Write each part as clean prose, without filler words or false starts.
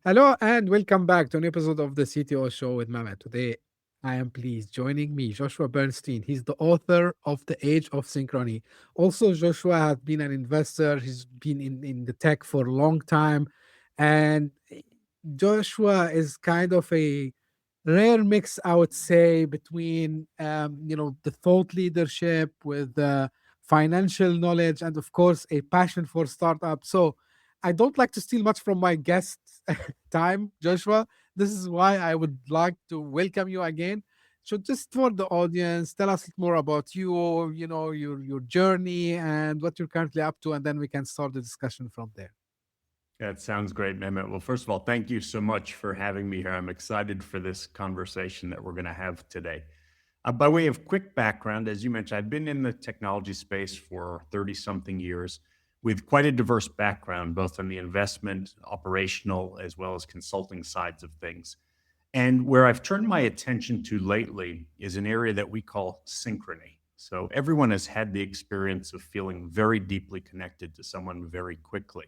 Hello and welcome back to an episode of the CTO Show with Mehmet. Today, I am pleased joining me, Joshua Bernstein. He's the author of The Age of Synchrony. Also, Joshua has been an investor. He's been in the tech for a long time. And Joshua is kind of a rare mix, I would say, between the thought leadership with financial knowledge and, of course, a passion for startups. So I don't like to steal much from my guests' time, Joshua. This is why I would like to welcome you again. So, just for the audience, tell us more about you, your journey and what you're currently up to, and then we can start the discussion from there. That sounds great, Mehmet. Well, first of all, thank you so much for having me here. I'm excited for this conversation that we're going to have today. By way of quick background, as you mentioned, I've been in the technology space for 30 something years with quite a diverse background, both on the investment, operational, as well as consulting sides of things. And where I've turned my attention to lately is an area that we call synchrony. So everyone has had the experience of feeling very deeply connected to someone very quickly.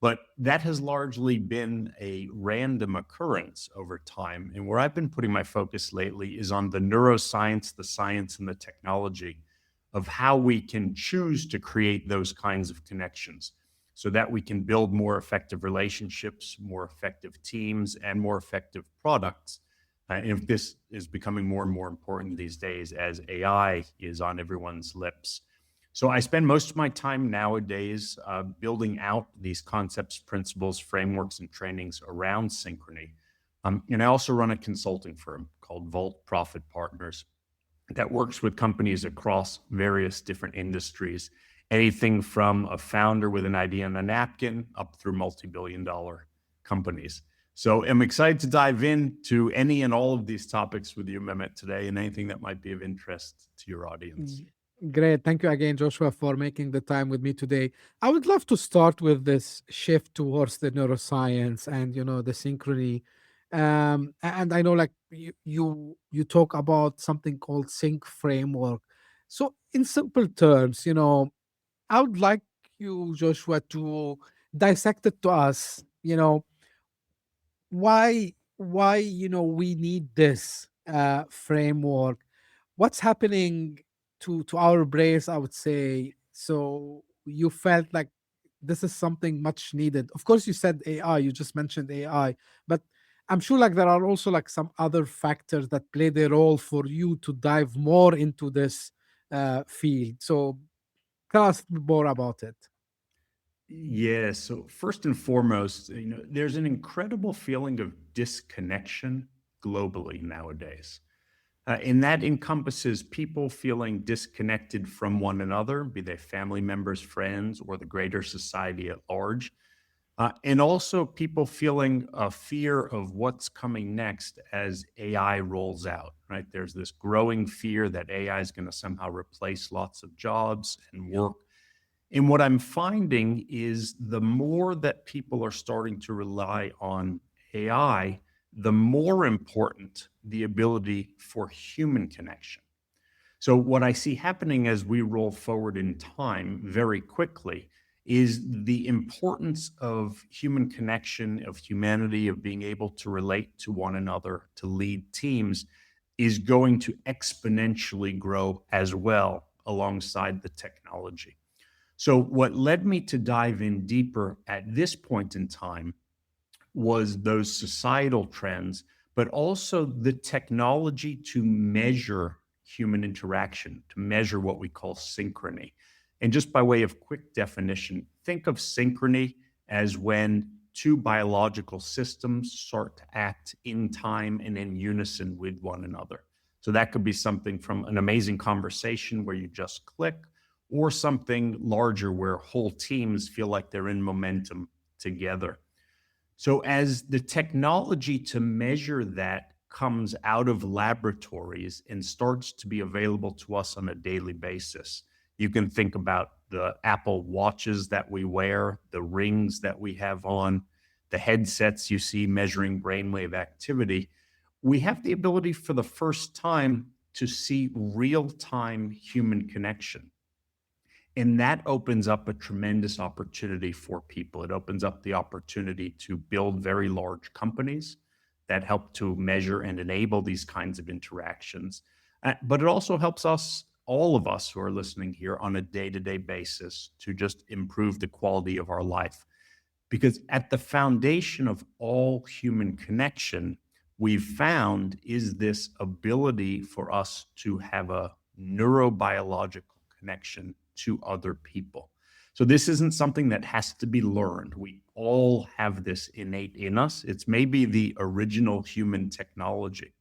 But that has largely been a random occurrence over time. And where I've been putting my focus lately is on the neuroscience, the science, and the technology of how we can choose to create those kinds of connections so that we can build more effective relationships, more effective teams, and more effective products. And if this is becoming more and more important these days as AI is on everyone's lips. So I spend most of my time nowadays building out these concepts, principles, frameworks, and trainings around synchrony. And I also run a consulting firm called Vault Profit Partners that works with companies across various different industries, anything from a founder with an idea on a napkin up through multi-billion-dollar companies. So I'm excited to dive into any and all of these topics with you, Mehmet, today, and anything that might be of interest to your audience. Great. Thank you again, Joshua, for making the time with me today. I would love to start with this shift towards the neuroscience and the synchrony. And I know like you talk about something called sync framework. So in simple terms, I would like you, Joshua, to dissect it to us, why we need this framework, what's happening to our brains, I would say. So you felt like this is something much needed. Of course, you said AI, you just mentioned AI, but I'm sure like there are also like some other factors that play their role for you to dive more into this field. So tell us more about it. Yeah. So first and foremost, there's an incredible feeling of disconnection globally nowadays. And that encompasses people feeling disconnected from one another, be they family members, friends, or the greater society at large. And also people feeling a fear of what's coming next as AI rolls out, right? There's this growing fear that AI is going to somehow replace lots of jobs and work. And what I'm finding is the more that people are starting to rely on AI, the more important the ability for human connection. So, what I see happening as we roll forward in time very quickly is the importance of human connection, of humanity, of being able to relate to one another, to lead teams, is going to exponentially grow as well alongside the technology. So, what led me to dive in deeper at this point in time was those societal trends, but also the technology to measure human interaction, to measure what we call synchrony. And just by way of quick definition, think of synchrony as when two biological systems start to act in time and in unison with one another. So that could be something from an amazing conversation where you just click, or something larger where whole teams feel like they're in momentum together. So, as the technology to measure that comes out of laboratories and starts to be available to us on a daily basis, you can think about the Apple watches that we wear, the rings that we have on, the headsets you see measuring brainwave activity. We have the ability for the first time to see real time human connection. And that opens up a tremendous opportunity for people. It opens up the opportunity to build very large companies that help to measure and enable these kinds of interactions. But it also helps us, all of us who are listening here, on a day to day basis to just improve the quality of our life. Because at the foundation of all human connection, we've found is this ability for us to have a neurobiological connection to other people. So this isn't something that has to be learned. We all have this innate in us. It's maybe the original human technology.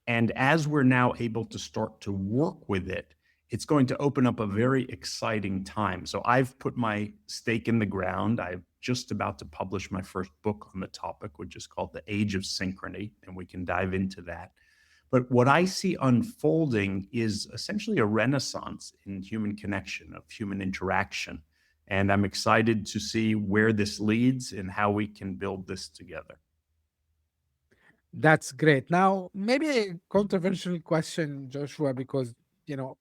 And as we're now able to start to work with it, it's going to open up a very exciting time. So I've put my stake in the ground. I'm just about to publish my first book on the topic, which is called The Age of Synchrony, and we can dive into that. But what I see unfolding is essentially a renaissance in human connection, of human interaction. And I'm excited to see where this leads and how we can build this together. That's great. Now, maybe a controversial question, Joshua, because you know,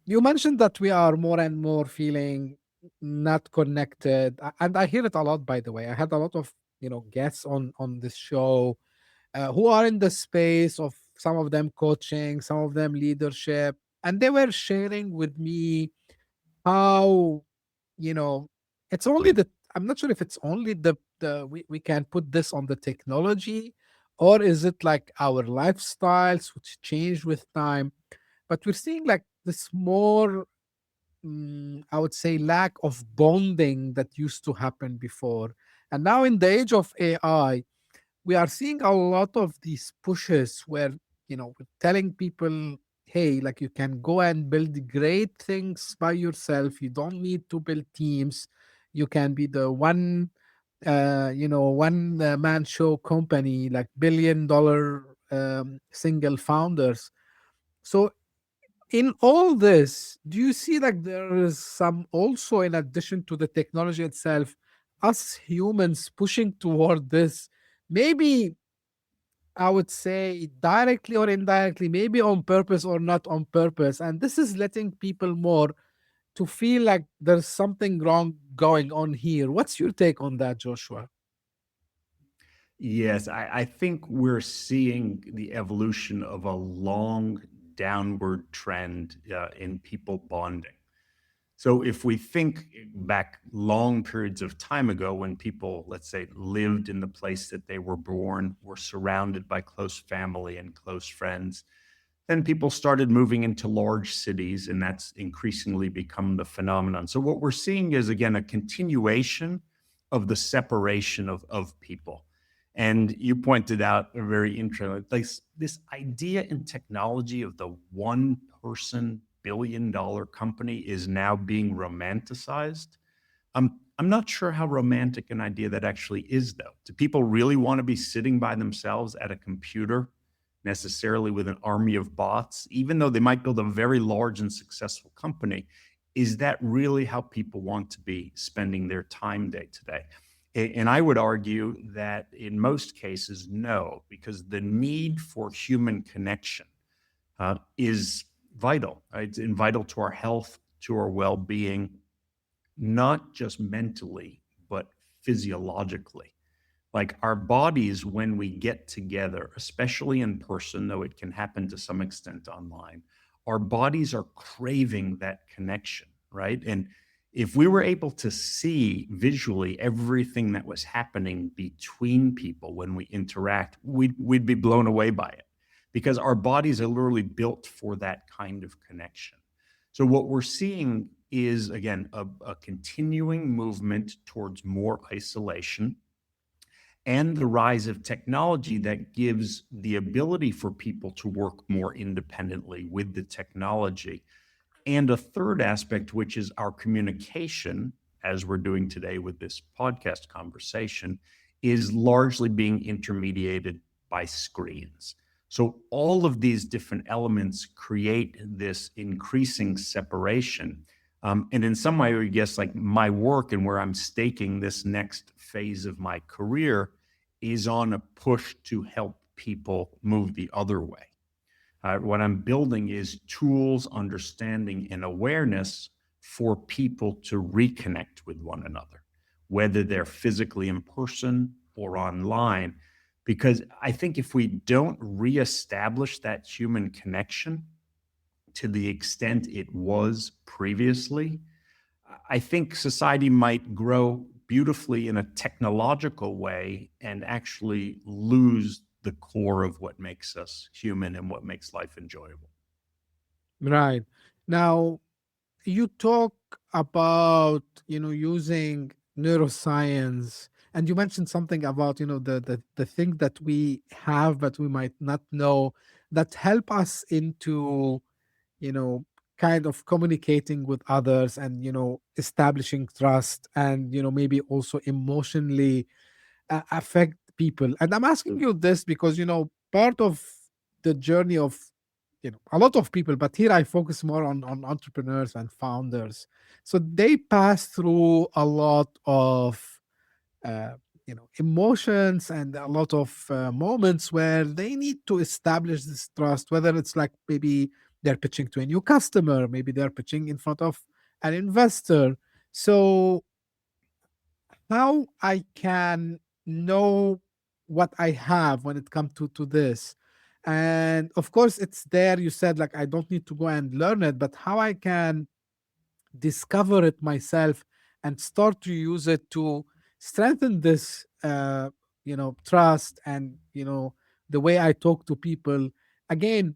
you mentioned that we are more and more feeling not connected, and I hear it a lot. By the way, I had a lot of guests on this show who are in the space of some of them coaching, some of them leadership, and they were sharing with me how you know it's only the I'm not sure if it's only we can put this on the technology, or is it like our lifestyles which change with time, but we're seeing like this more I would say lack of bonding that used to happen before. And now in the age of AI, we are seeing a lot of these pushes where we're telling people, hey, like you can go and build great things by yourself, you don't need to build teams, you can be the one man show company, like $1 billion single founders. So in all this, do you see like there is some also, in addition to the technology itself, us humans pushing toward this, maybe I would say directly or indirectly, maybe on purpose or not on purpose. And this is letting people more to feel like there's something wrong going on here. What's your take on that, Joshua? Yes, I think we're seeing the evolution of a long downward trend in people bonding. So if we think back long periods of time ago when people, let's say, lived in the place that they were born, were surrounded by close family and close friends, then people started moving into large cities, and that's increasingly become the phenomenon. So what we're seeing is, again, a continuation of the separation of people. And you pointed out a very interesting, like this idea in technology of the one person $1 billion company is now being romanticized. I'm not sure how romantic an idea that actually is, though. Do people really want to be sitting by themselves at a computer, necessarily with an army of bots, even though they might build a very large and successful company? Is that really how people want to be spending their time day to day? And I would argue that in most cases, no, because the need for human connection is vital. Right? It's vital to our health, to our well being, not just mentally, but physiologically. Like our bodies, when we get together, especially in person, though it can happen to some extent online, our bodies are craving that connection, right? And if we were able to see visually everything that was happening between people when we interact, we'd be blown away by it because our bodies are literally built for that kind of connection. So, what we're seeing is, again, a continuing movement towards more isolation and the rise of technology that gives the ability for people to work more independently with the technology. And a third aspect, which is our communication, as we're doing today with this podcast conversation, is largely being intermediated by screens. So, all of these different elements create this increasing separation. And in some way, I guess, like my work and where I'm staking this next phase of my career is on a push to help people move the other way. What I'm building is tools, understanding, and awareness for people to reconnect with one another, whether they're physically in person or online. Because I think if we don't reestablish that human connection to the extent it was previously, I think society might grow beautifully in a technological way and actually lose the core of what makes us human and what makes life enjoyable. Right. Now, you talk about, using neuroscience, and you mentioned something about, the thing that we have but we might not know, that help us into, you know kind of communicating with others, and establishing trust, and maybe also emotionally affect people. And I'm asking you this because part of the journey of a lot of people, but here I focus more on entrepreneurs and founders. So they pass through a lot of uh, emotions, and a lot of moments where they need to establish this trust, whether it's like maybe they're pitching to a new customer, maybe they're pitching in front of an investor. So how I can know what I have when it comes to this. And of course, it's there. You said like I don't need to go and learn it, but how I can discover it myself and start to use it to strengthen this, trust, and the way I talk to people. Again,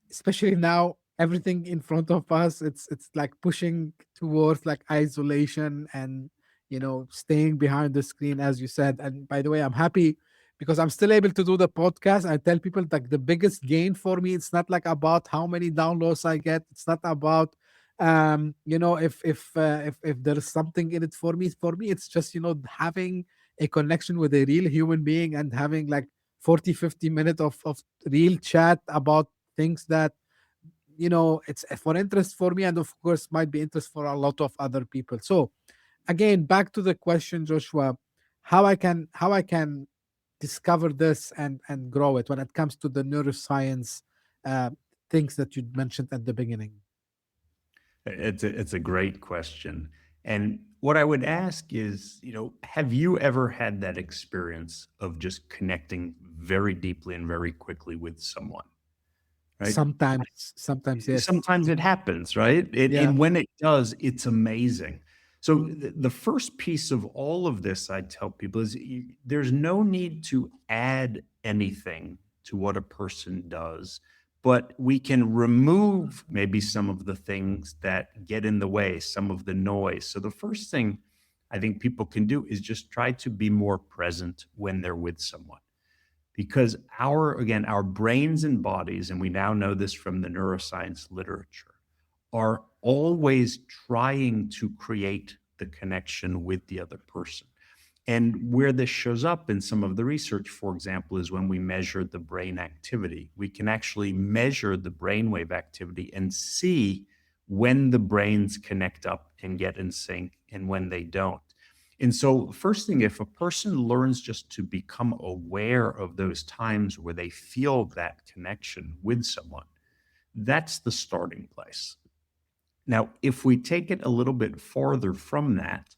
especially now, everything in front of us, it's like pushing towards like isolation, and staying behind the screen, as you said. And by the way, I'm happy because I'm still able to do the podcast. I tell people like the biggest gain for me, it's not like about how many downloads I get, it's not about if there's something in it for me. For me, it's just having a connection with a real human being, and having like 40-50 minutes of real chat about things that it's for interest for me, and of course might be interest for a lot of other people. So again, back to the question, Joshua, how I can discover this and grow it when it comes to the neuroscience uh, things that you mentioned at the beginning. It's a great question. And what I would ask is, have you ever had that experience of just connecting very deeply and very quickly with someone, right? Sometimes, yes. Sometimes it happens, right? Yeah. And when it does, it's amazing. So the first piece of all of this I tell people is there's no need to add anything to what a person does, but we can remove maybe some of the things that get in the way, some of the noise. So the first thing I think people can do is just try to be more present when they're with someone, because our brains and bodies, and we now know this from the neuroscience literature, are always trying to create the connection with the other person. And where this shows up in some of the research, for example, is when we measure the brain activity. We can actually measure the brainwave activity and see when the brains connect up and get in sync and when they don't. And so, first thing, if a person learns just to become aware of those times where they feel that connection with someone, that's the starting place. Now, if we take it a little bit farther from that,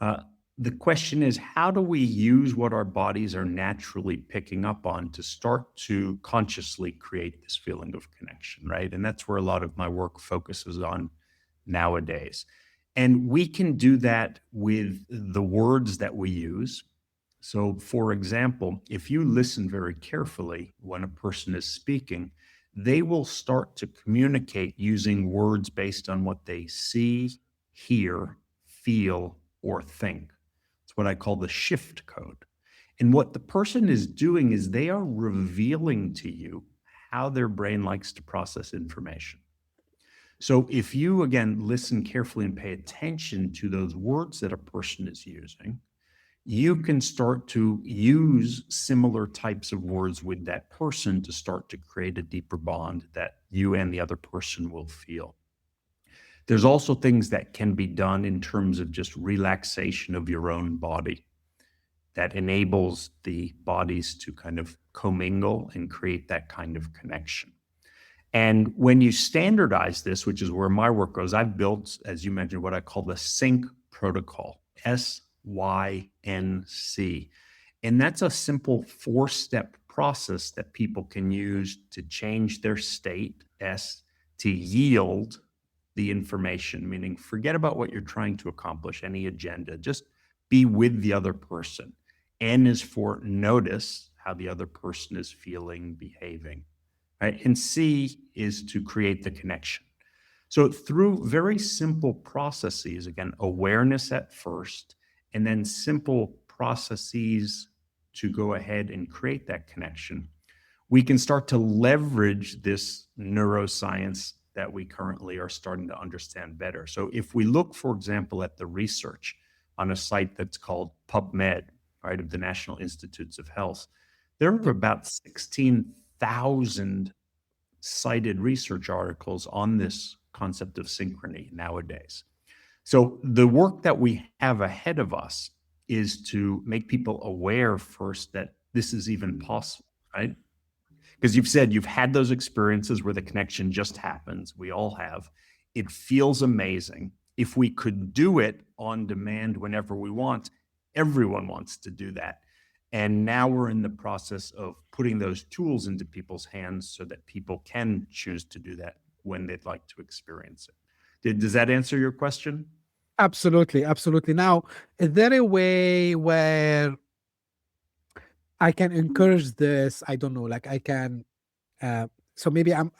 uh, the question is, how do we use what our bodies are naturally picking up on to start to consciously create this feeling of connection, right? And that's where a lot of my work focuses on nowadays. And we can do that with the words that we use. So, for example, if you listen very carefully when a person is speaking, they will start to communicate using words based on what they see, hear, feel, or think. It's what I call the shift code. And what the person is doing is they are revealing to you how their brain likes to process information. So if you, again, listen carefully and pay attention to those words that a person is using, you can start to use similar types of words with that person to start to create a deeper bond that you and the other person will feel. There's also things that can be done in terms of just relaxation of your own body that enables the bodies to kind of commingle and create that kind of connection. And when you standardize this, which is where my work goes, I've built, as you mentioned, what I call the sync protocol, SYNC. And that's a simple 4-step process that people can use to change their state, S, to yield the information, meaning forget about what you're trying to accomplish, any agenda, just be with the other person. N is for notice how the other person is feeling, behaving, right? And C is to create the connection. So through very simple processes, again, awareness at first, and then simple processes to go ahead and create that connection, we can start to leverage this neuroscience that we currently are starting to understand better. So if we look, for example, at the research on a site that's called PubMed, right, of the National Institutes of Health, there are about 16,000 cited research articles on this concept of synchrony nowadays. So the work that we have ahead of us is to make people aware first that this is even possible, right? Because you've said you've had those experiences where the connection just happens. We all have. It feels amazing. If we could do it on demand whenever we want, everyone wants to do that. And now we're in the process of putting those tools into people's hands so that people can choose to do that when they'd like to experience it. Does that answer your question? Absolutely, absolutely. Now, is there a way where I can encourage this? I don't know, like I can so maybe I'm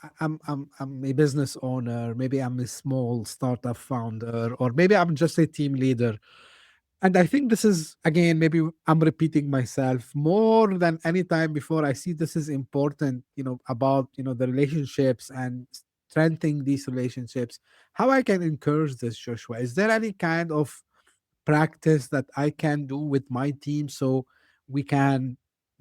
a business owner, maybe I'm a small startup founder, or maybe I'm just a team leader. And I think this is, again, maybe I'm repeating myself more than any time before. I see this is important, about, the relationships and strengthening these relationships. How I can encourage this, Joshua? Is there any kind of practice that I can do with my team so we can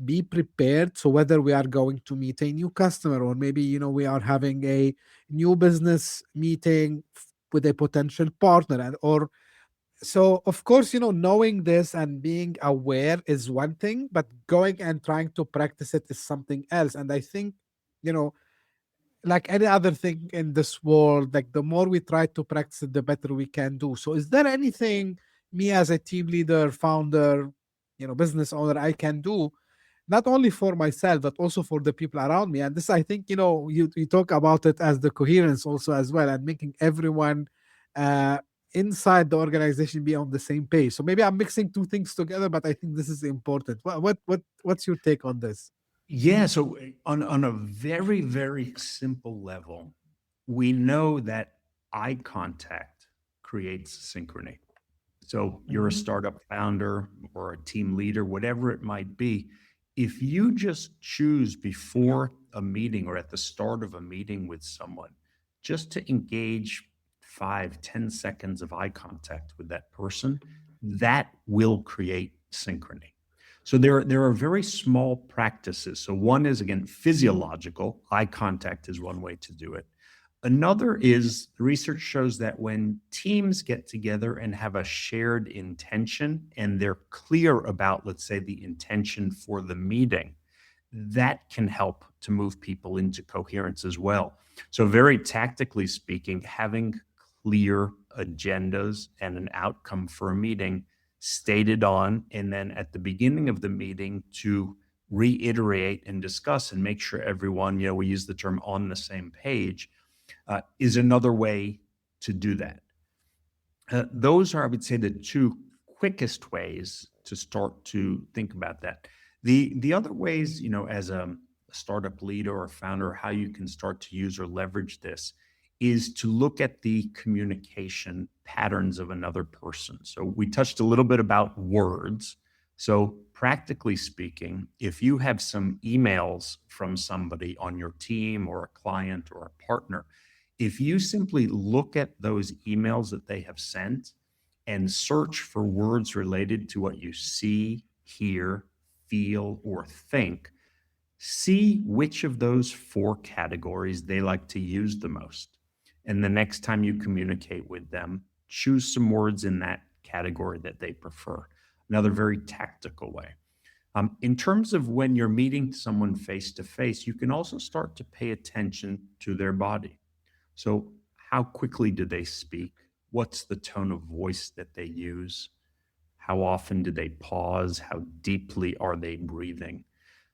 be prepared? So whether we are going to meet a new customer, or maybe, we are having a new business meeting with a potential partner, and or so, of course, knowing this and being aware is one thing, but going and trying to practice it is something else. And I think, you know, like any other thing in this world, like the more we try to practice it, the better we can do. So, is there anything me as a team leader, founder, business owner, I can do not only for myself but also for the people around me? And this, I think, you talk about it as the coherence also as well, and making everyone uh inside the organization be on the same page. So maybe I'm mixing two things together, but I think this is important. What's your take on this? Yeah. So on a very, very simple level, we know that eye contact creates synchrony. So you're a Mhm. startup founder or a team leader, whatever it might be. If you just choose before a meeting or at the start of a meeting with someone, just to engage 5, 10 seconds of eye contact with that person, that will create synchrony. So there are very small practices. So one is, again, physiological. Eye contact is one way to do it. Another is the research shows that when teams get together and have a shared intention and they're clear about, let's say, the intention for the meeting, that can help to move people into coherence as well. So, very tactically speaking, having clear agendas and an outcome for a meeting stated on, and then at the beginning of the meeting to reiterate and discuss and make sure everyone, we use the term on the same page, is another way to do that. Those are, I would say, the two quickest ways to start to think about that. The other ways, as a startup leader or founder, how you can start to use or leverage this is to look at the communication patterns of another person. So we touched a little bit about words. So practically speaking, if you have some emails from somebody on your team or a client or a partner, if you simply look at those emails that they have sent and search for words related to what you see, hear, feel, or think, see which of those 4 categories they like to use the most. And the next time you communicate with them, choose some words in that category that they prefer. Another very tactical way. In terms of when you're meeting someone face to face, you can also start to pay attention to their body. So, how quickly do they speak? What's the tone of voice that they use? How often do they pause? How deeply are they breathing?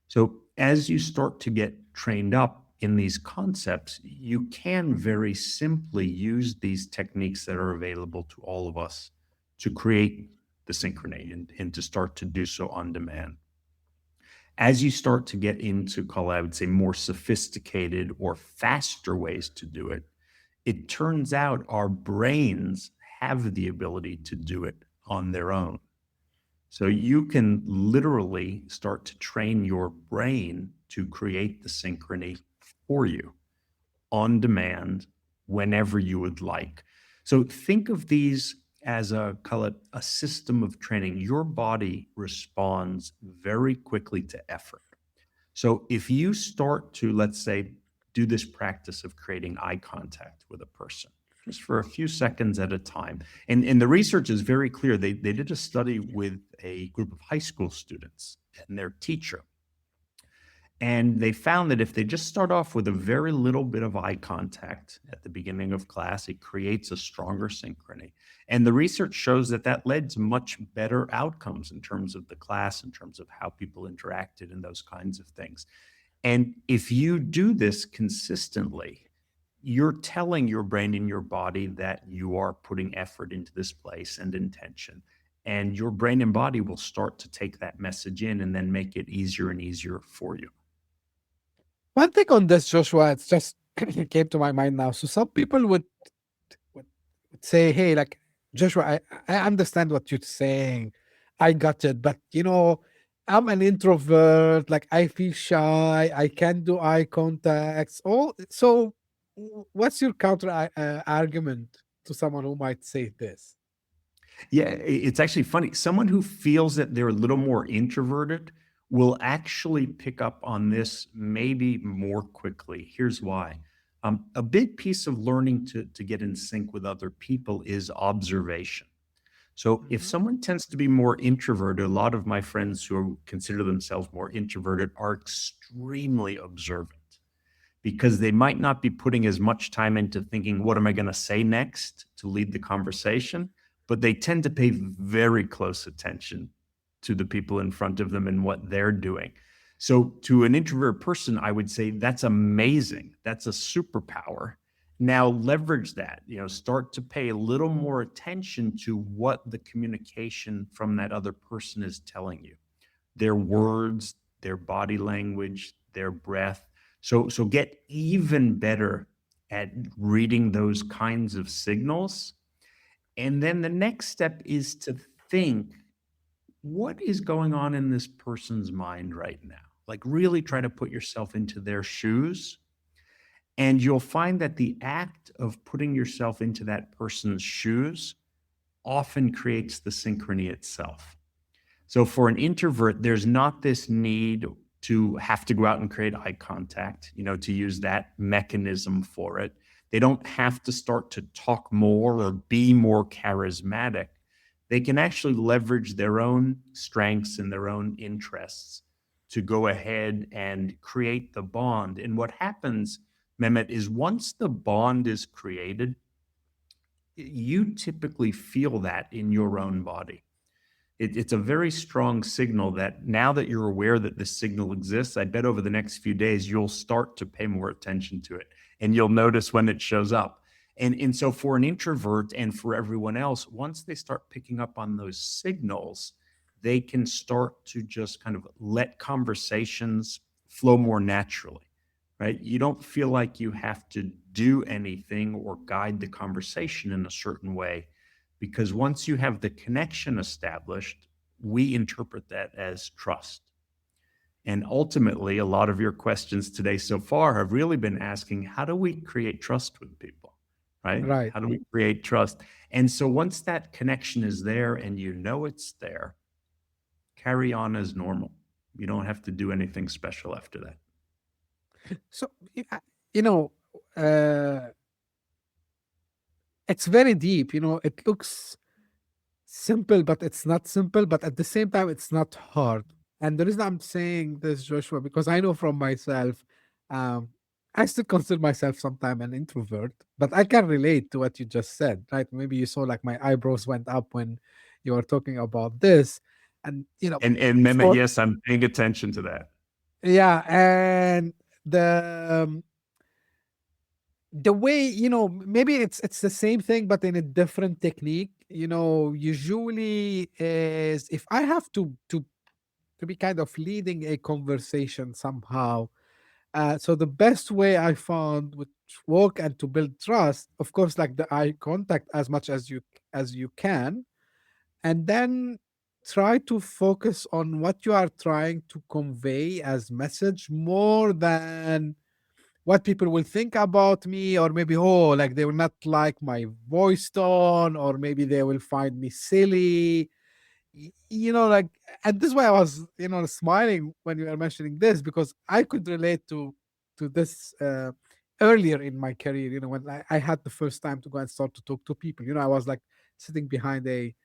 So, as you start to get trained up in these concepts, you can very simply use these techniques that are available to all of us to create the synchrony and to start to do so on demand. As you start to get into, call I would say, more sophisticated or faster ways to do it, it turns out our brains have the ability to do it on their own. So you can literally start to train your brain to create the synchrony for you on demand whenever you would like. So think of these as a, call it, a system of training. Your body responds very quickly to effort. So if you start to, let's say, do this practice of creating eye contact with a person just for a few seconds at a time, and the research is very clear. They did a study with a group of high school students and their teacher. And they found that if they just start off with a very little bit of eye contact at the beginning of class, it creates a stronger synchrony. And the research shows that that led to much better outcomes in terms of the class, in terms of how people interacted, and those kinds of things. And if you do this consistently, you're telling your brain and your body that you are putting effort into this place and intention. And your brain and body will start to take that message in and then make it easier and easier for you. One thing on this, Joshua, it's just came to my mind now. So some people would say, "Hey, like Joshua, I understand what you're saying. I got it, but I'm an introvert. Like I feel shy. I can't do eye contacts. All so, what's your counter argument to someone who might say this?" Yeah, it's actually funny. Someone who feels that they're a little more introverted will actually pick up on this maybe more quickly. Here's why. A big piece of learning to get in sync with other people is observation. So if Mhm. someone tends to be more introverted, a lot of my friends who consider themselves more introverted are extremely observant because they might not be putting as much time into thinking, what am I going to say next to lead the conversation? But they tend to pay very close attention to the people in front of them and what they're doing. So, to an introvert person, I would say that's amazing. That's a superpower. Now, leverage that, start to pay a little more attention to what the communication from that other person is telling you, their words, their body language, their breath. So get even better at reading those kinds of signals. And then the next step is to think, what is going on in this person's mind right now? Like really try to put yourself into their shoes. And you'll find that the act of putting yourself into that person's shoes often creates the synchrony itself. So for an introvert, there's not this need to have to go out and create eye contact, to use that mechanism for it. They don't have to start to talk more or be more charismatic. They can actually leverage their own strengths and their own interests to go ahead and create the bond. And what happens, Mehmet, is once the bond is created, you typically feel that in your own body. It's a very strong signal that now that you're aware that this signal exists, I bet over the next few days, you'll start to pay more attention to it and you'll notice when it shows up. And so for an introvert and for everyone else, once they start picking up on those signals, they can start to just kind of let conversations flow more naturally, right? You don't feel like you have to do anything or guide the conversation in a certain way because once you have the connection established, we interpret that as trust. And ultimately, a lot of your questions today so far have really been asking, how do we create trust with people, right? Right. How do we create trust? And so once that connection is there and you know it's there, carry on as normal. You don't have to do anything special after that. So you know, uh, it's very deep. It looks simple, but it's not simple. But at the same time, it's not hard. And the reason I'm saying this, Joshua, because I know from myself, um, I still consider myself sometimes an introvert, but I can relate to what you just said, right? Maybe you saw like my eyebrows went up when you were talking about this. And, And Mehmet, for, yes, I'm paying attention to that. yeah. And the, the way, maybe it's the same thing, but in a different technique, usually is if I have to be kind of leading a conversation somehow. So the best way I found would work and to build trust, of course, like the eye contact as much as you can, and then try to focus on what you are trying to convey as message more than what people will think about me, or maybe like they will not like my voice tone, or maybe they will find me silly, like, and this is why I was, smiling when you were mentioning this, because I could relate to this earlier in my career. When I had the first time to go and start to talk to people. I was like sitting behind a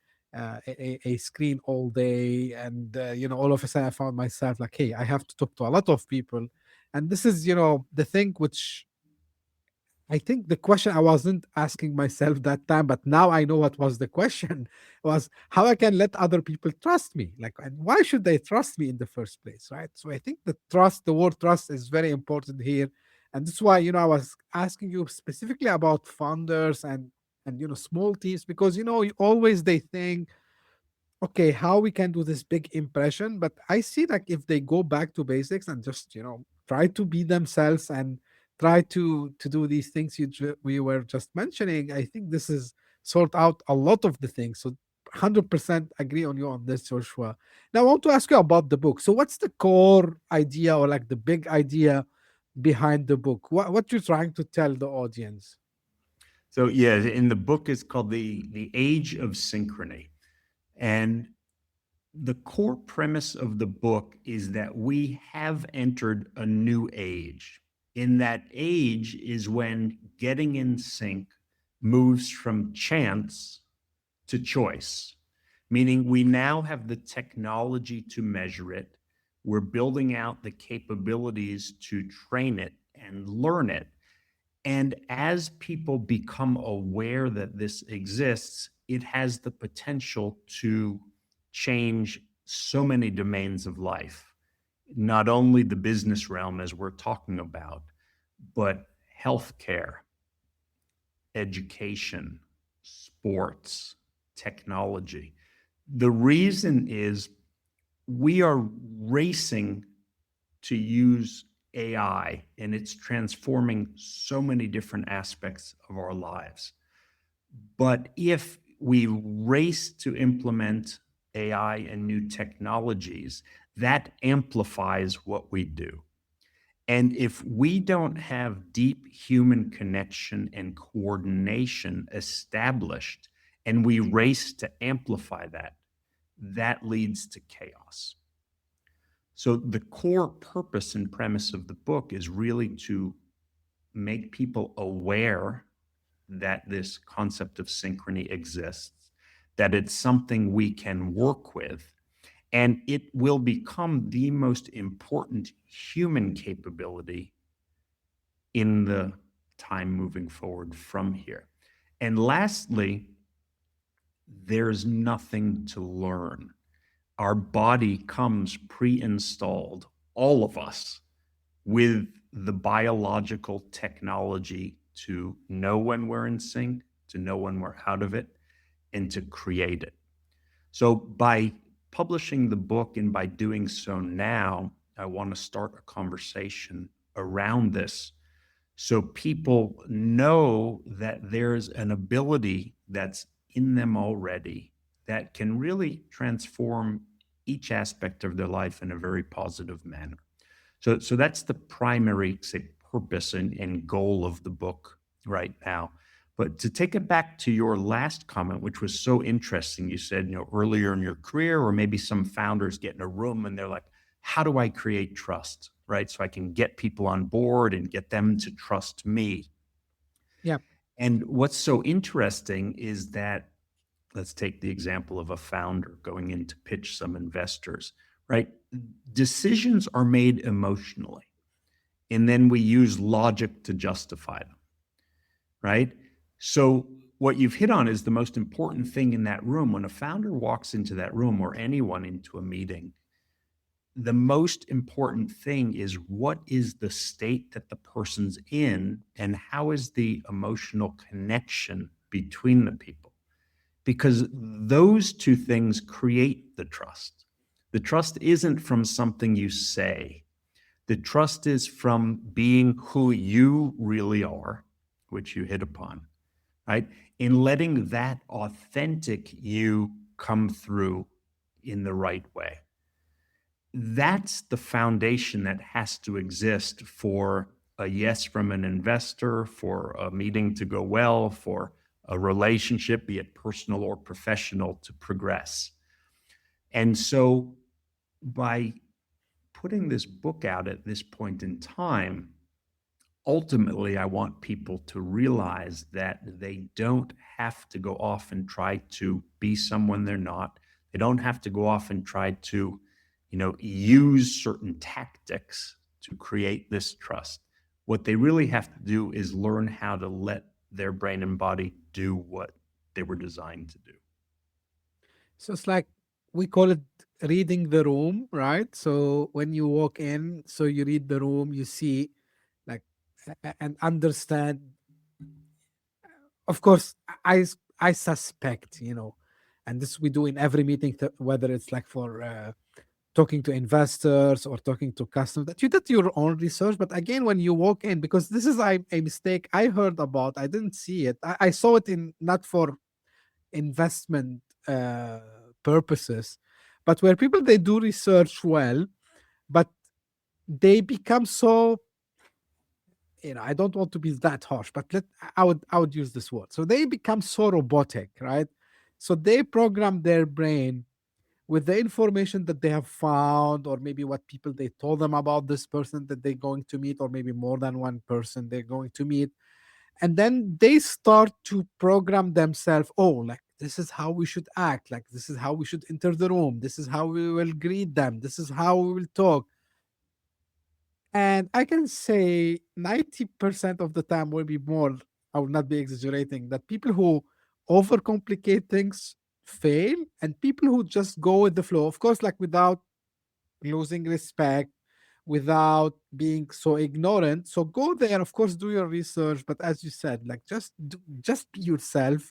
screen all day, and all of a sudden I found myself like, hey, I have to talk to a lot of people, and this is the thing which I think the question I wasn't asking myself that time, but now I know what was the question was how I can let other people trust me. Like, and why should they trust me in the first place, right? So I think the word trust is very important here. And that's why, I was asking you specifically about founders and small teams, because always they think, okay, how we can do this big impression. But I see like if they go back to basics and just try to be themselves and try to do these things we were just mentioning, I think this is sort out a lot of the things. So 100% agree on you on this, Joshua. Now I want to ask you about the book. So what's the core idea, or like the big idea behind the book? What you're trying to tell the audience? So yeah, in the book is called the Age of Synchrony. And the core premise of the book is that we have entered a new age. In that age is when getting in sync moves from chance to choice, meaning we now have the technology to measure it. We're building out the capabilities to train it and learn it. And as people become aware that this exists, it has the potential to change so many domains of life, not only the business realm, as we're talking about, but healthcare, education, sports, technology. The reason is we are racing to use AI, and it's transforming so many different aspects of our lives. But if we race to implement AI and new technologies, that amplifies what we do. And if we don't have deep human connection and coordination established, and we race to amplify that, that leads to chaos. So, the core purpose and premise of the book is really to make people aware that this concept of synchrony exists, that it's something we can work with, and it will become the most important human capability in the time moving forward from here. And lastly, there's nothing to learn. Our body comes pre installed, all of us, with the biological technology to know when we're in sync, to know when we're out of it, and to create it. So, by publishing the book and by doing so now, I want to start a conversation around this so people know that there's an ability that's in them already that can really transform each aspect of their life in a very positive manner. So that's the primary, say, purpose and goal of the book right now. But to take it back to your last comment, which was so interesting, you said, earlier in your career, or maybe some founders get in a room and they're like, how do I create trust, right? So I can get people on board and get them to trust me. Yeah. And what's so interesting is that, let's take the example of a founder going in to pitch some investors, right? Decisions are made emotionally, and then we use logic to justify them, right? So, what you've hit on is the most important thing in that room. When a founder walks into that room or anyone into a meeting, the most important thing is what is the state that the person's in and how is the emotional connection between the people, because those two things create the trust. The trust isn't from something you say. The trust is from being who you really are, which you hit upon, right? In letting that authentic you come through in the right way. That's the foundation that has to exist for a yes from an investor, for a meeting to go well, for a relationship, be it personal or professional, to progress. And so by putting this book out at this point in time, ultimately, I want people to realize that they don't have to go off and try to be someone they're not. They don't have to go off and try to, use certain tactics to create this trust. What they really have to do is learn how to let their brain and body do what they were designed to do. So it's like we call it reading the room, right? So when you walk in, so you read the room, you see, like, and understand. Of course, I suspect, and this we do in every meeting, whether it's like for talking to investors or talking to customers, that you did your own research. But again, when you walk in, because this is a mistake I heard about, I didn't see it. I saw it in not for investment purposes, but where people they do research well, but they become so, I don't want to be that harsh, but I would use this word. So they become so robotic, right? So they program their brain with the information that they have found, or maybe what people they told them about this person that they're going to meet, or maybe more than one person they're going to meet. And then they start to program themselves. Oh, like this is how we should act, like this is how we should enter the room, this is how we will greet them, this is how we will talk. And I can say 90% of the time, will be more, I will not be exaggerating, that people who overcomplicate things fail, and people who just go with the flow, of course, like without losing respect, without being so ignorant. So go there, of course, do your research, but as you said, like just be yourself.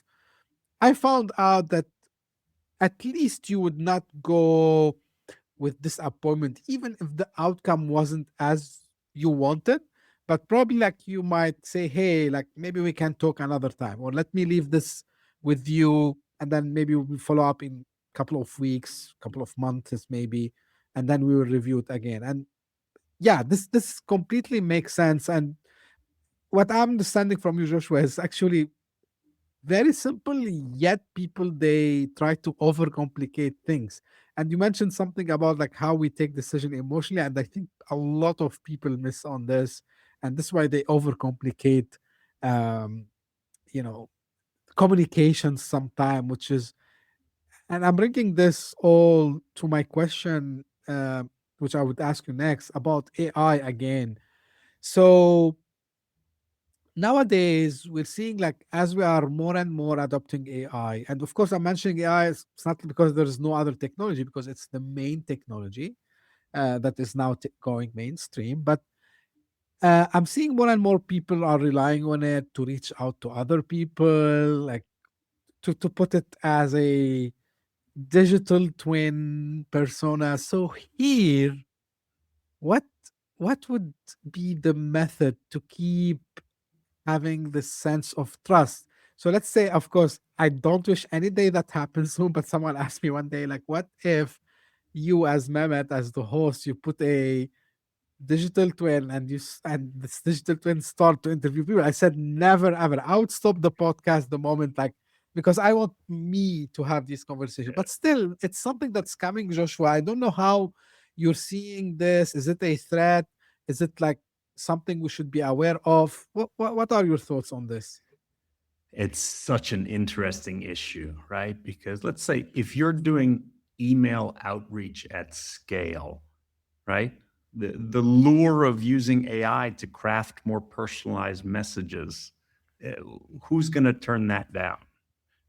I found out that at least you would not go with disappointment, even if the outcome wasn't as you wanted. But probably like you might say, hey, like maybe we can talk another time, or let me leave this with you, and then maybe we'll follow up in couple of weeks, couple of months maybe, and then we will review it again. And yeah, this completely makes sense. And what I'm understanding from you, Joshua, is actually very simple, yet people they try to overcomplicate things. And you mentioned something about like how we take decision emotionally, and I think a lot of people miss on this, and this is why they overcomplicate, um you know communication sometime, which is, and I'm bringing this all to my question, which I would ask you next about AI again. So nowadays we're seeing, like, as we are more and more adopting AI, and of course I'm mentioning AI, it's not because there's no other technology, because it's the main technology that is now going mainstream. But I'm seeing more and more people are relying on it to reach out to other people, like to put it as a digital twin persona. So here, what what would be the method to keep having this sense of trust? So let's say, of course, I don't wish any day that happens soon, but someone asked me one day, like, what if you, as Mehmet, as the host, you put a digital twin, and and this digital twin start to interview people? I said never ever. I would stop the podcast the moment, like, because I want me to have this conversation. But still, it's something that's coming, Joshua. I don't know how you're seeing this. Is it a threat? Is it like something we should be aware of? What are your thoughts on this? It's such an interesting issue, right? Because let's say if you're doing email outreach at scale, right? The lure of using AI to craft more personalized messages, eh, who's going to turn that down,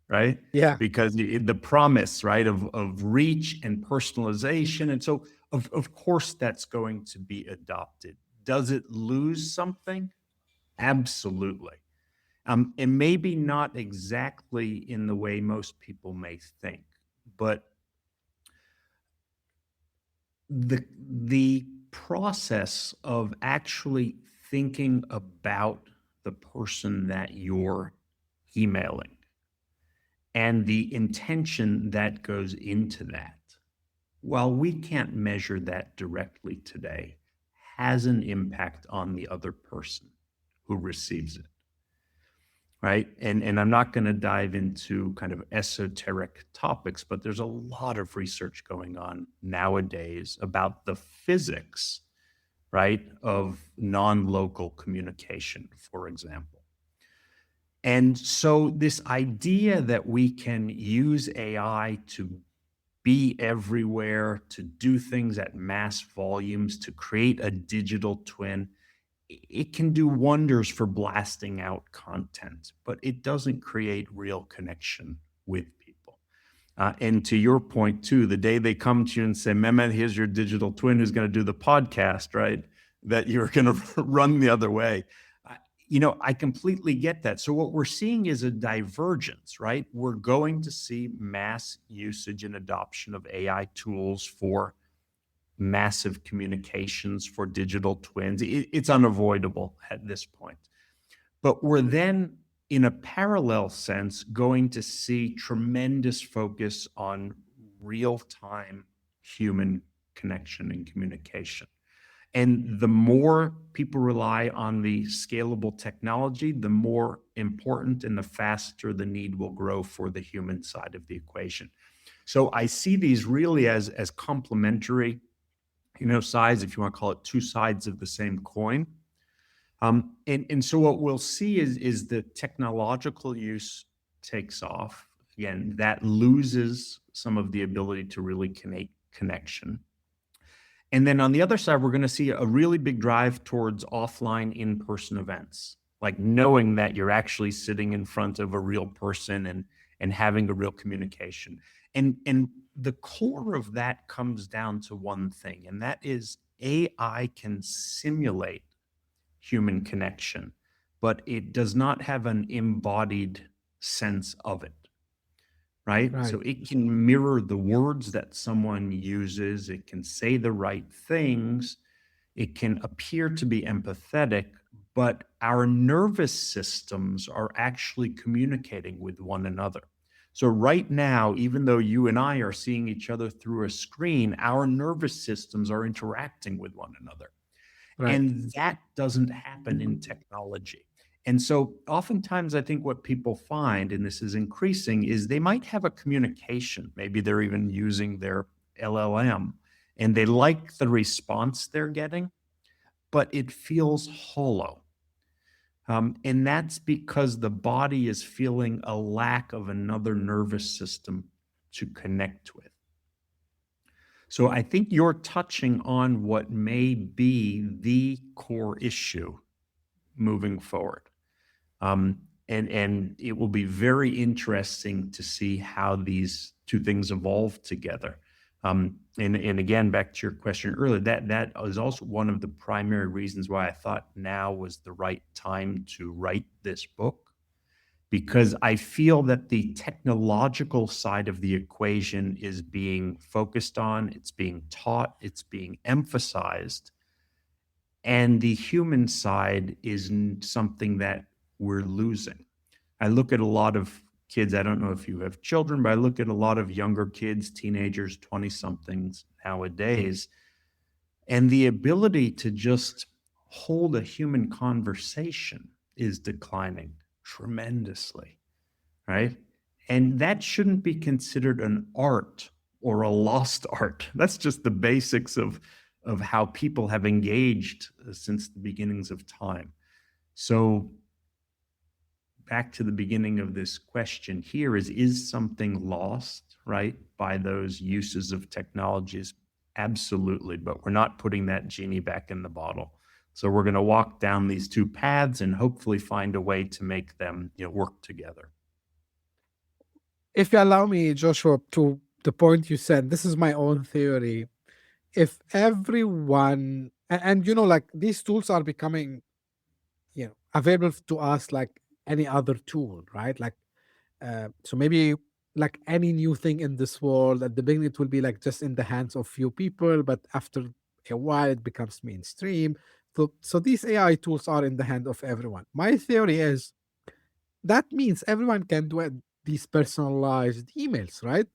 right? Yeah. Because the promise, right, of reach and personalization. And so, of course, that's going to be adopted. Does it lose something? Absolutely. And maybe not exactly in the way most people may think, but the process of actually thinking about the person that you're emailing and the intention that goes into that, while we can't measure that directly today, has an impact on the other person who receives it. Right. And I'm not going to dive into kind of esoteric topics, but there's a lot of research going on nowadays about the physics, right, of non-local communication, for example. And so this idea that we can use AI to be everywhere, to do things at mass volumes, to create a digital twin, it can do wonders for blasting out content, but it doesn't create real connection with people. And to your point, too, the day they come to you and say, Mehmet, here's your digital twin who's going to do the podcast, right? That you're going to run the other way. I completely get that. So what we're seeing is a divergence, right? We're going to see mass usage and adoption of AI tools for massive communications, for digital twins. It's unavoidable at this point. But we're then, in a parallel sense, going to see tremendous focus on real-time human connection and communication. And the more people rely on the scalable technology, the more important and the faster the need will grow for the human side of the equation. So I see these really as complementary, sides, if you want to call it two sides of the same coin. And so what we'll see is the technological use takes off. Again, that loses some of the ability to really connection. And then on the other side, we're going to see a really big drive towards offline in-person events, like knowing that you're actually sitting in front of a real person and having a real communication. And the core of that comes down to one thing, and that is AI can simulate human connection, but it does not have an embodied sense of it. Right? Right. So it can mirror the words that someone uses, it can say the right things, it can appear to be empathetic, but our nervous systems are actually communicating with one another. So right now, even though you and I are seeing each other through a screen, our nervous systems are interacting with one another. Right. And that doesn't happen in technology. And so oftentimes I think what people find, and this is increasing, is they might have a communication. Maybe they're even using their LLM and they like the response they're getting, but it feels hollow. And that's because the body is feeling a lack of another nervous system to connect with. So I think you're touching on what may be the core issue moving forward. And it will be very interesting to see how these two things evolve together. And again, back to your question earlier, that is also one of the primary reasons why I thought now was the right time to write this book, because I feel that the technological side of the equation is being focused on, it's being taught, it's being emphasized, and the human side is something that we're losing. I look at a lot of kids, I don't know if you have children, but I look at a lot of younger kids, teenagers, 20-somethings nowadays, and the ability to just hold a human conversation is declining tremendously, right? And that shouldn't be considered an art or a lost art. That's just the basics of how people have engaged since the beginnings of time. So back to the beginning of this question here is something lost, right, by those uses of technologies? Absolutely. But we're not putting that genie back in the bottle. So we're going to walk down these two paths and hopefully find a way to make them, work together. If you allow me, Joshua, to the point you said, this is my own theory. If everyone, and like these tools are becoming, available to us like any other tool, right? Like, so maybe like any new thing in this world, at the beginning it will be like just in the hands of few people, but after a while it becomes mainstream. So these AI tools are in the hand of everyone. My theory is that means everyone can do these personalized emails, right?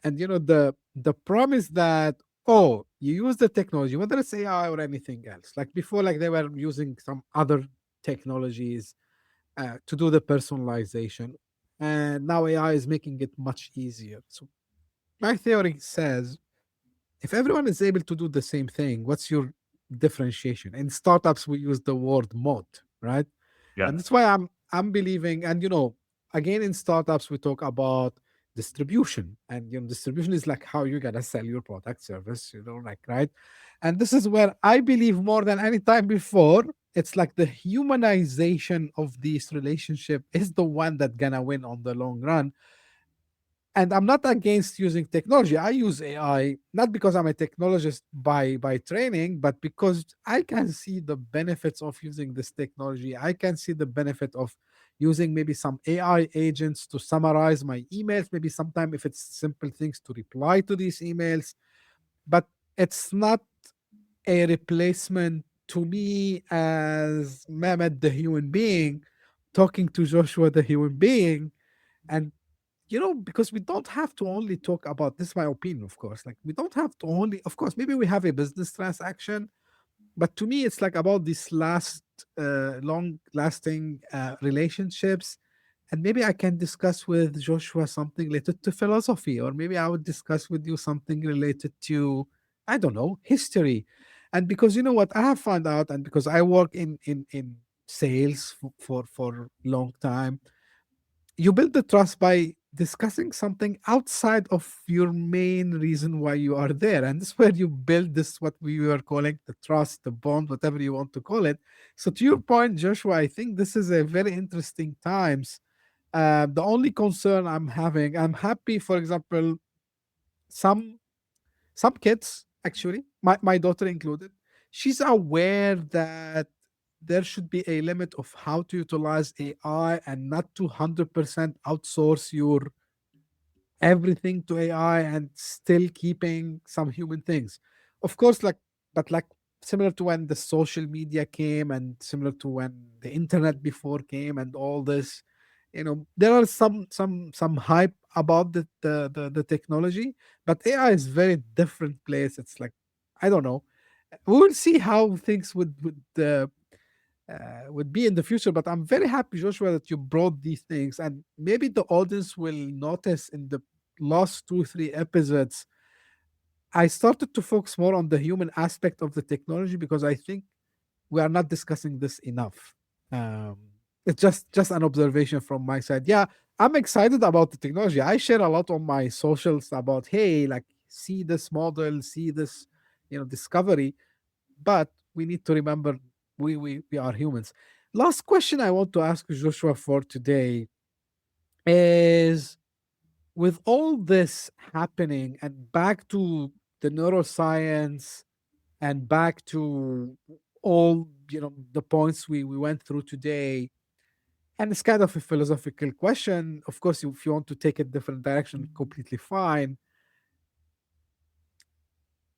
And the promise that, oh, you use the technology, whether it's AI or anything else, like before, like they were using some other technologies to do the personalization, and now AI is making it much easier. So my theory says, if everyone is able to do the same thing, what's your differentiation? In startups we use the word mod, right? Yeah. And that's why I'm believing. And again, in startups we talk about distribution, and distribution is like how you're gonna sell your product, service, like, right? And this is where I believe more than any time before, it's like the humanization of this relationship is the one that gonna win on the long run. And I'm not against using technology. I use AI not because I'm a technologist by training, but because I can see the benefits of using this technology. I can see the benefit of using maybe some AI agents to summarize my emails, maybe sometime if it's simple things to reply to these emails. But it's not a replacement to me as Mehmet, the human being, talking to Joshua, the human being. And because we don't have to only talk about this, my opinion, of course, like we don't have to only, of course, maybe we have a business transaction, but to me it's like about these long lasting relationships. And maybe I can discuss with Joshua something related to philosophy, or maybe I would discuss with you something related to, I don't know, history. And because you know what I have found out, and because I work in sales for long time, you build the trust by discussing something outside of your main reason why you are there. And this is where you build this, what we were calling the trust, the bond, whatever you want to call it. So to your point, Joshua, I think this is a very interesting times. The only concern I'm having, I'm happy, for example, some some kids, actually, my daughter included, she's aware that there should be a limit of how to utilize AI and not to 100% outsource your everything to AI and still keeping some human things. Of course, like, but like similar to when the social media came and similar to when the internet before came and all this, there are some hype about the technology, but AI is very different place. It's like, I don't know. We will see how things would be in the future. But I'm very happy, Joshua, that you brought these things, and maybe the audience will notice in the last 2 3 episodes, I started to focus more on the human aspect of the technology because I think we are not discussing this enough. Um, it's just an observation from my side. Yeah, I'm excited about the technology. I share a lot on my socials about, hey, like, see this model, see this, discovery. But we need to remember we are humans. Last question I want to ask you, Joshua, for today is, with all this happening and back to the neuroscience and back to all the points we went through today, and it's kind of a philosophical question. Of course, if you want to take a different direction, completely fine.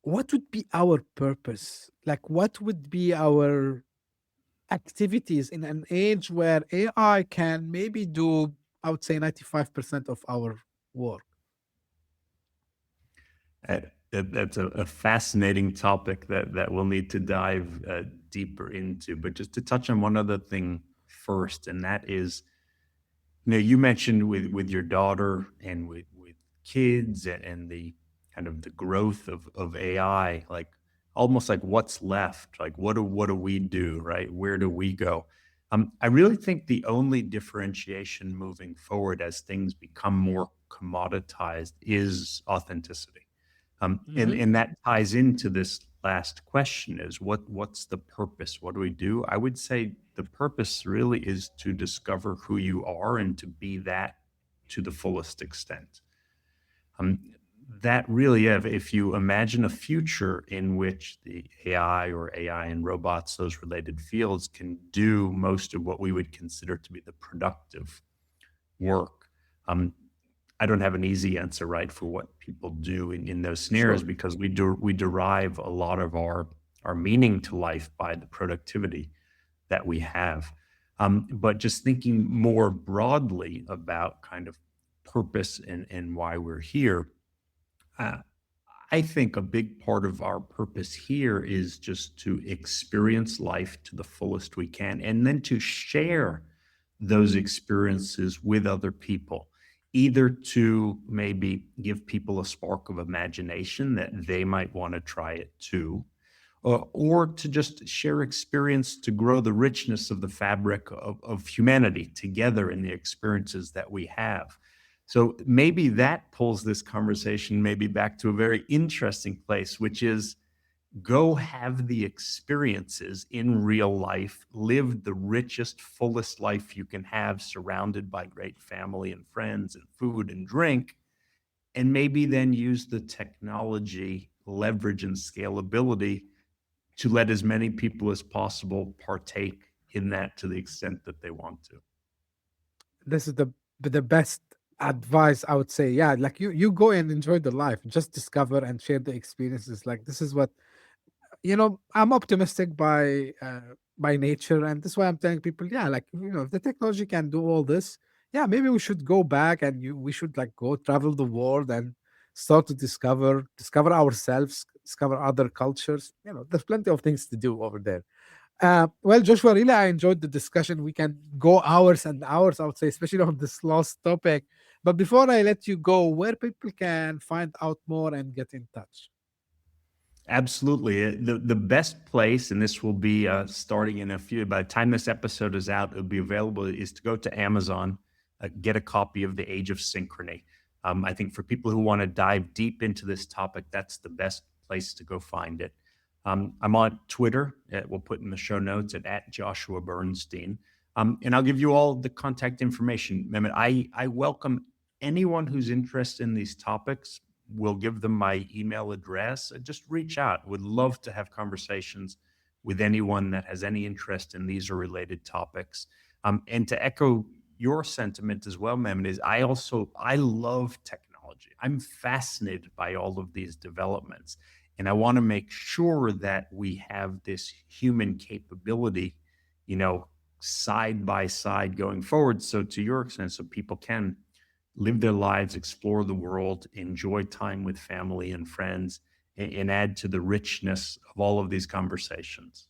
What would be our purpose? Like, what would be our activities in an age where AI can maybe do, I would say, 95% of our work? That's a fascinating topic that we'll need to dive deeper into. But just to touch on one other thing first, and that is, you mentioned with your daughter and with kids and the kind of the growth of AI, like almost like what's left, like what do we do, right? Where do we go? I really think the only differentiation moving forward as things become more commoditized is authenticity. And that ties into this last question is what's the purpose? What do we do? I would say the purpose really is to discover who you are and to be that to the fullest extent. Um, that really, if you imagine a future in which the AI or AI and robots, those related fields, can do most of what we would consider to be the productive work. Um, I don't have an easy answer, right, for what people do in those scenarios Sure. because we derive a lot of our meaning to life by the productivity that we have. But just thinking more broadly about kind of purpose and why we're here, uh, I think a big part of our purpose here is just to experience life to the fullest we can and then to share those experiences with other people, either to maybe give people a spark of imagination that they might want to try it too, or to just share experience to grow the richness of the fabric of humanity together in the experiences that we have. So maybe that pulls this conversation maybe back to a very interesting place, which is go have the experiences in real life, live the richest, fullest life you can have, surrounded by great family and friends and food and drink, and maybe then use the technology, leverage, and scalability to let as many people as possible partake in that to the extent that they want to. This is the best advice I would say. Yeah, like you go and enjoy the life, just discover and share the experiences. Like this is what I'm optimistic by nature, and that's why I'm telling people, yeah, like if the technology can do all this, yeah, maybe we should go back and we should like go travel the world and start to discover ourselves, discover other cultures. There's plenty of things to do over there. Well, Joshua, really, I enjoyed the discussion. We can go hours and hours, I would say, especially on this last topic. But before I let you go, where people can find out more and get in touch? Absolutely. The best place, and this will be starting in a few, by the time this episode is out, it'll be available, is to go to Amazon, get a copy of The Age of Synchrony. I think for people who want to dive deep into this topic, that's the best place to go find it. I'm on Twitter. We'll put in the show notes at Joshua Bernstein. And I'll give you all the contact information. Mehmet, I welcome anyone who's interested in these topics. We'll give them my email address. Just reach out. Would love to have conversations with anyone that has any interest in these or related topics. And to echo your sentiment as well, Mehmet, is I love technology. I'm fascinated by all of these developments. And I want to make sure that we have this human capability, you know, side by side going forward. So to your extent, so people can live their lives, explore the world, enjoy time with family and friends, and add to the richness of all of these conversations.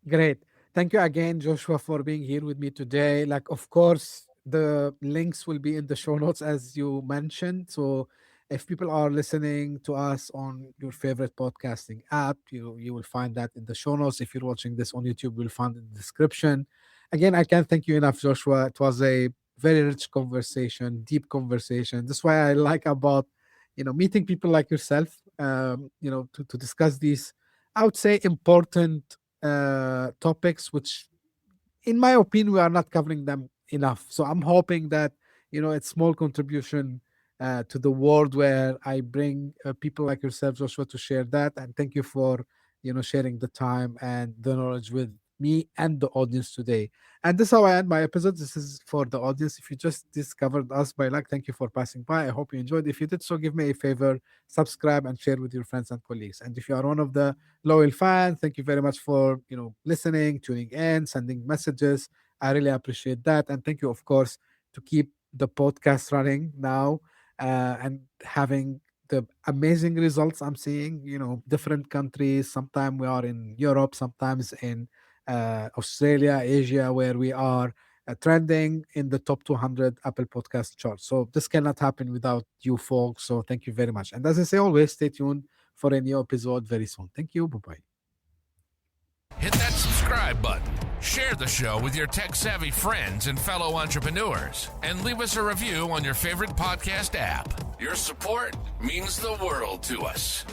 Great. Thank you again, Joshua, for being here with me today. Like, of course, the links will be in the show notes as you mentioned. So if people are listening to us on your favorite podcasting app, you will find that in the show notes. If you're watching this on YouTube, you'll find it in the description. Again, I can't thank you enough, Joshua. It was a very rich conversation, deep conversation. That's why I like about meeting people like yourself, to discuss these, I would say, important topics, which, in my opinion, we are not covering them enough. So I'm hoping that it's small contribution to the world where I bring people like yourself, Joshua, to share that. And thank you for sharing the time and the knowledge with me and the audience today. And this is how I end my episode. This is for the audience. If you just discovered us by luck, thank you for passing by. I hope you enjoyed. If you did so, give me a favor, subscribe and share with your friends and colleagues. And if you are one of the loyal fans, thank you very much for listening, tuning in, sending messages. I really appreciate that. And thank you, of course, to keep the podcast running now and having the amazing results I'm seeing. Different countries. Sometimes we are in Europe, sometimes in Australia, Asia, where we are trending in the top 200 Apple Podcast charts. So this cannot happen without you folks. So thank you very much. And as I say always, stay tuned for a new episode very soon. Thank you. Bye bye. hit that subscribe button, share the show with your tech-savvy friends and fellow entrepreneurs, and leave us a review on your favorite podcast app. Your support means the world to us.